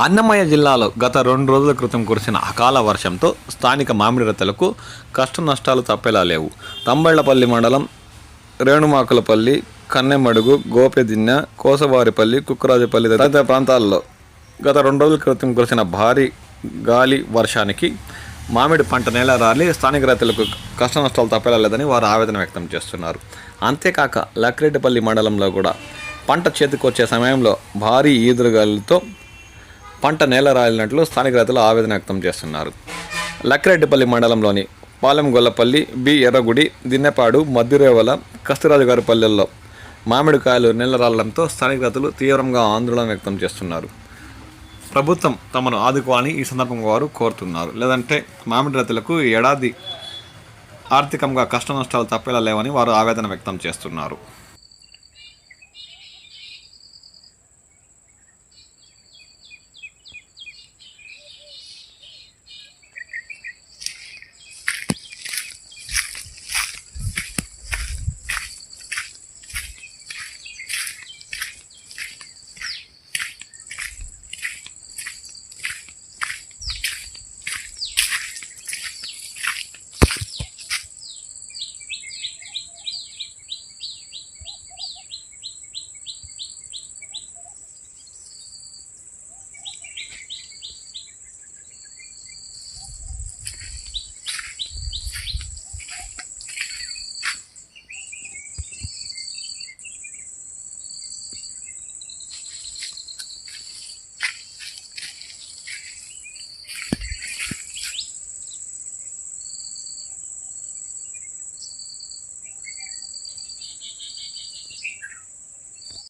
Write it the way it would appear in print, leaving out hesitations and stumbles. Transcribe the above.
అన్నమయ్య జిల్లాలో గత 2 రోజుల క్రితం కురిసిన అకాల వర్షంతో స్థానిక మామిడి రైతులకు కష్ట నష్టాలు తప్పేలా లేవు. తంబళ్లపల్లి మండలం రేణుమాకులపల్లి, కన్నెమడుగు, గోపెదిన్నె, కోసవారిపల్లి, కుక్కరాజుపల్లి తదితర ప్రాంతాల్లో గత 2 రోజుల క్రితం కురిసిన భారీ గాలి వర్షానికి మామిడి పంట నేల రాలి స్థానిక రైతులకు కష్ట నష్టాలు తప్పేలా లేదని వారు ఆవేదన వ్యక్తం చేస్తున్నారు. అంతేకాక లక్రెడ్డిపల్లి మండలంలో కూడా పంట చేతికొచ్చే సమయంలో భారీ ఈదురుగాలులతో పంట నేల రాలినట్లు స్థానిక రైతులు ఆవేదన వ్యక్తం చేస్తున్నారు. లక్కిరెడ్డిపల్లి మండలంలోని పాలెం గొల్లపల్లి, బి ఎర్రగుడి, దిన్నెపాడు, మద్దిరేవల, కస్తరాజు గారి పల్లెల్లో మామిడికాయలు నేల రాలడంతో స్థానిక రైతులు తీవ్రంగా ఆందోళన వ్యక్తం చేస్తున్నారు. ప్రభుత్వం తమను ఆదుకోవాలని ఈ సందర్భంగా వారు కోరుతున్నారు. లేదంటే మామిడి రైతులకు ఏడాది ఆర్థికంగా కష్ట నష్టాలు తప్పేలా లేవని వారు ఆవేదన వ్యక్తం చేస్తున్నారు.